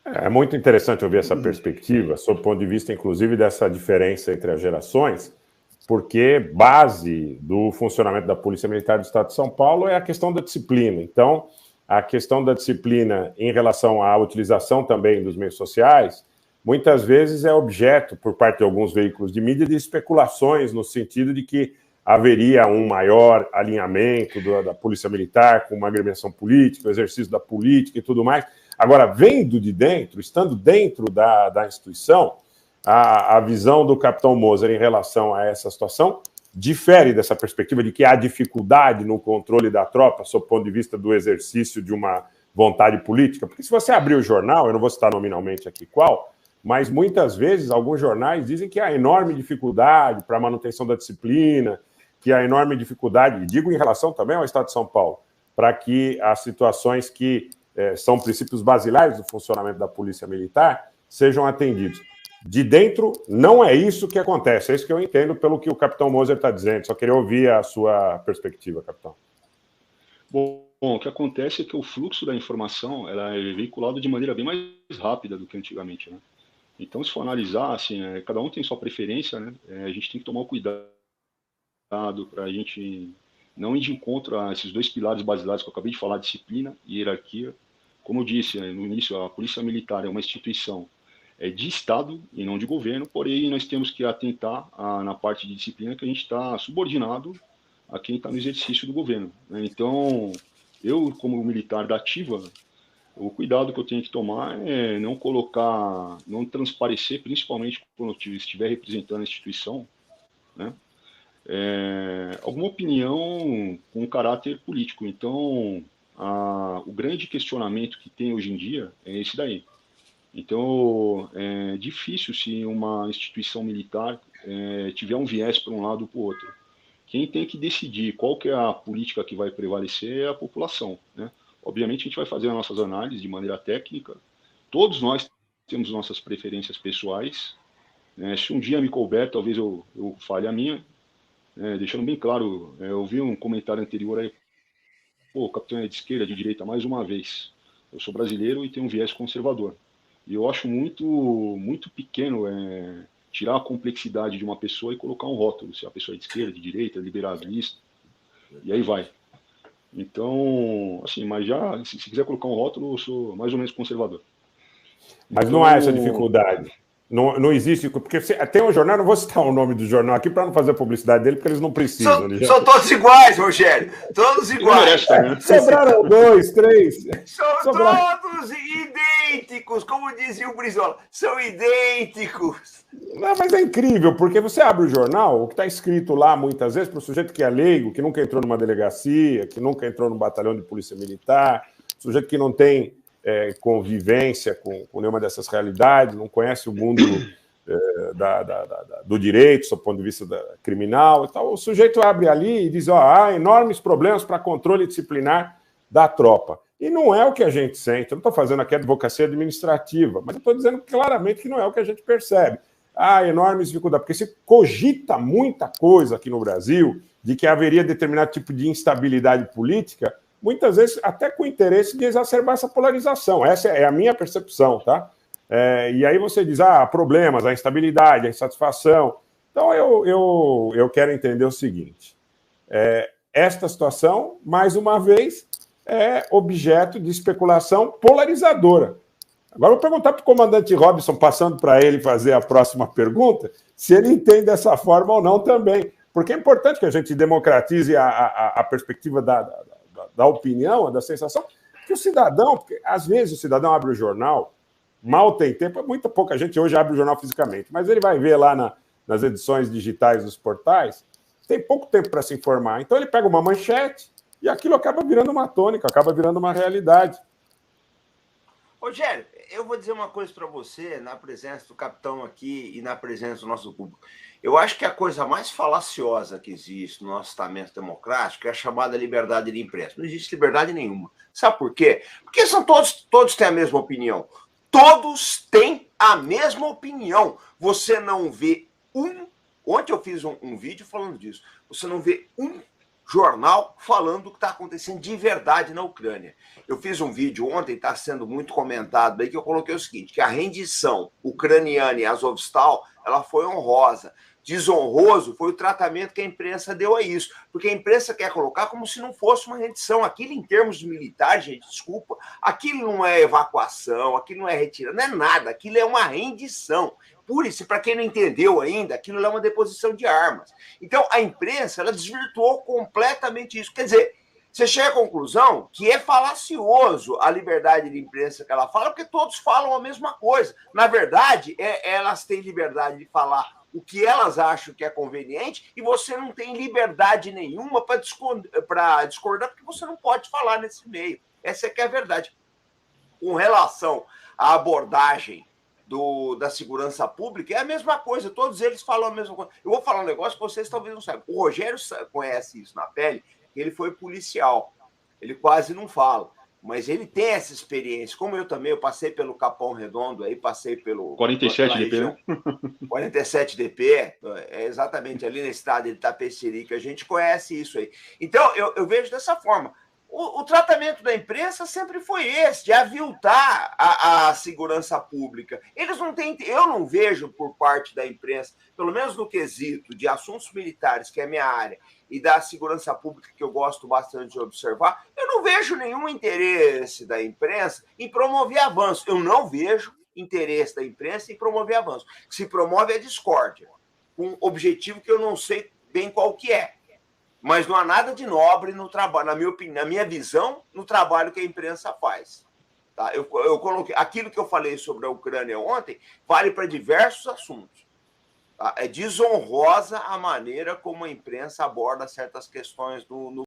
É muito interessante ouvir essa perspectiva, sob o ponto de vista, inclusive, dessa diferença entre as gerações, porque base do funcionamento da Polícia Militar do Estado de São Paulo é a questão da disciplina. Então, a questão da disciplina em relação à utilização também dos meios sociais, muitas vezes é objeto, por parte de alguns veículos de mídia, de especulações, no sentido de que haveria um maior alinhamento da Polícia Militar com uma agremiação política, o exercício da política e tudo mais. Agora, vendo de dentro, estando dentro da instituição, a visão do capitão Moser em relação a essa situação difere dessa perspectiva de que há dificuldade no controle da tropa, sob o ponto de vista do exercício de uma vontade política. Porque se você abrir o jornal, eu não vou citar nominalmente aqui qual, mas muitas vezes alguns jornais dizem que há enorme dificuldade para a manutenção da disciplina, que há enorme dificuldade, digo em relação também ao Estado de São Paulo, para que as situações que são princípios basilares do funcionamento da Polícia Militar sejam atendidos. De dentro, não é isso que acontece, é isso que eu entendo pelo que o capitão Moser está dizendo. Só queria ouvir a sua perspectiva, capitão. Bom, o que acontece é que o fluxo da informação ela é veiculado de maneira bem mais rápida do que antigamente, né? Então, se for analisar, assim, cada um tem sua preferência, né? A gente tem que tomar cuidado para a gente não ir de encontro a esses dois pilares basilares que eu acabei de falar, disciplina e hierarquia. Como eu disse no início, a Polícia Militar é uma instituição de Estado e não de governo, porém nós temos que atentar na parte de disciplina que a gente está subordinado a quem está no exercício do governo, né? Então, eu, como militar da ativa, o cuidado que eu tenho que tomar é não colocar, não transparecer, principalmente quando eu estiver representando a instituição, né? Alguma opinião com caráter político. Então, o grande questionamento que tem hoje em dia é esse daí. Então, é difícil se uma instituição militar tiver um viés para um lado ou para o outro. Quem tem que decidir qual que é a política que vai prevalecer é a população, né? Obviamente, a gente vai fazer as nossas análises de maneira técnica. Todos nós temos nossas preferências pessoais, né? Se um dia me couber, talvez eu fale a minha, deixando bem claro, eu vi um comentário anterior aí, pô, o capitão é de esquerda, de direita, mais uma vez. Eu sou brasileiro e tenho um viés conservador. E eu acho muito pequeno tirar a complexidade de uma pessoa e colocar um rótulo, se a pessoa é de esquerda, de direita, liberalista, e aí vai. Então, assim, mas já, se quiser colocar um rótulo, eu sou mais ou menos conservador. Mas então, não há essa dificuldade. Não existe, porque tem um jornal, não vou citar o nome do jornal aqui para não fazer publicidade dele, porque eles não precisam. São todos iguais, Rogério. Todos iguais. Sobraram 2, 3. São todos idênticos, como dizia o Brizola. São idênticos. Não, mas é incrível, porque você abre o jornal, o que está escrito lá, muitas vezes, para o sujeito que é leigo, que nunca entrou numa delegacia, que nunca entrou num batalhão de polícia militar, sujeito que não tem convivência com nenhuma dessas realidades, não conhece o mundo do direito, do ponto de vista criminal. Então, o sujeito abre ali e diz, há enormes problemas para controle disciplinar da tropa. E não é o que a gente sente. Eu não estou fazendo aqui advocacia administrativa, mas eu estou dizendo claramente que não é o que a gente percebe. Há enormes dificuldades, porque se cogita muita coisa aqui no Brasil de que haveria determinado tipo de instabilidade política, muitas vezes até com o interesse de exacerbar essa polarização. Essa é a minha percepção, tá? E aí você diz, problemas, a instabilidade, a insatisfação. Então, eu quero entender o seguinte. Esta situação, mais uma vez, é objeto de especulação polarizadora. Agora, eu vou perguntar para o comandante Robson, passando para ele fazer a próxima pergunta, se ele entende dessa forma ou não também. Porque é importante que a gente democratize a perspectiva da opinião, da sensação, que o cidadão, porque às vezes o cidadão abre o jornal, mal tem tempo, muita pouca gente hoje abre o jornal fisicamente, mas ele vai ver lá nas edições digitais dos portais, tem pouco tempo para se informar. Então ele pega uma manchete e aquilo acaba virando uma tônica, acaba virando uma realidade. Rogério, eu vou dizer uma coisa para você, na presença do capitão aqui e na presença do nosso público. Eu acho que a coisa mais falaciosa que existe no nosso estamento democrático é a chamada liberdade de imprensa. Não existe liberdade nenhuma. Sabe por quê? Porque todos têm a mesma opinião. Todos têm a mesma opinião. Você não vê Ontem eu fiz um vídeo falando disso. Você não vê um jornal falando do que está acontecendo de verdade na Ucrânia. Eu fiz um vídeo ontem, está sendo muito comentado aí, que eu coloquei o seguinte, que a rendição ucraniana em Azovstal, ela foi honrosa. Desonroso foi o tratamento que a imprensa deu a isso, porque a imprensa quer colocar como se não fosse uma rendição. Aquilo, em termos militares, gente, desculpa, aquilo não é evacuação, aquilo não é retirada, não é nada, aquilo é uma rendição. Por isso, para quem não entendeu ainda, aquilo é uma deposição de armas. Então, a imprensa, ela desvirtuou completamente isso. Quer dizer, você chega à conclusão que é falacioso a liberdade de imprensa que ela fala, porque todos falam a mesma coisa. Na verdade, elas têm liberdade de falar o que elas acham que é conveniente e você não tem liberdade nenhuma para discordar, porque você não pode falar nesse meio. Essa é que é a verdade. Com relação à abordagem da segurança pública, é a mesma coisa, todos eles falam a mesma coisa. Eu vou falar um negócio que vocês talvez não saibam. O Rogério conhece isso na pele, ele foi policial. Ele quase não fala, mas ele tem essa experiência. Como eu também, eu passei pelo Capão Redondo, aí passei pelo 47 DP, né? 47 DP, é exatamente ali na estrada de Itapecerica, a gente conhece isso aí. Então, eu vejo dessa forma. O tratamento da imprensa sempre foi esse, de aviltar a segurança pública. Eles não têm, eu não vejo por parte da imprensa, pelo menos no quesito de assuntos militares, que é a minha área, e da segurança pública, que eu gosto bastante de observar, eu não vejo nenhum interesse da imprensa em promover avanço. Eu não vejo interesse da imprensa em promover avanço. Se promove a discórdia, com um objetivo que eu não sei bem qual que é. Mas não há nada de nobre no trabalho, na minha opinião, na minha visão, no trabalho que a imprensa faz. Tá? Eu coloquei aquilo que eu falei sobre a Ucrânia ontem, vale para diversos assuntos. Tá? É desonrosa a maneira como a imprensa aborda certas questões no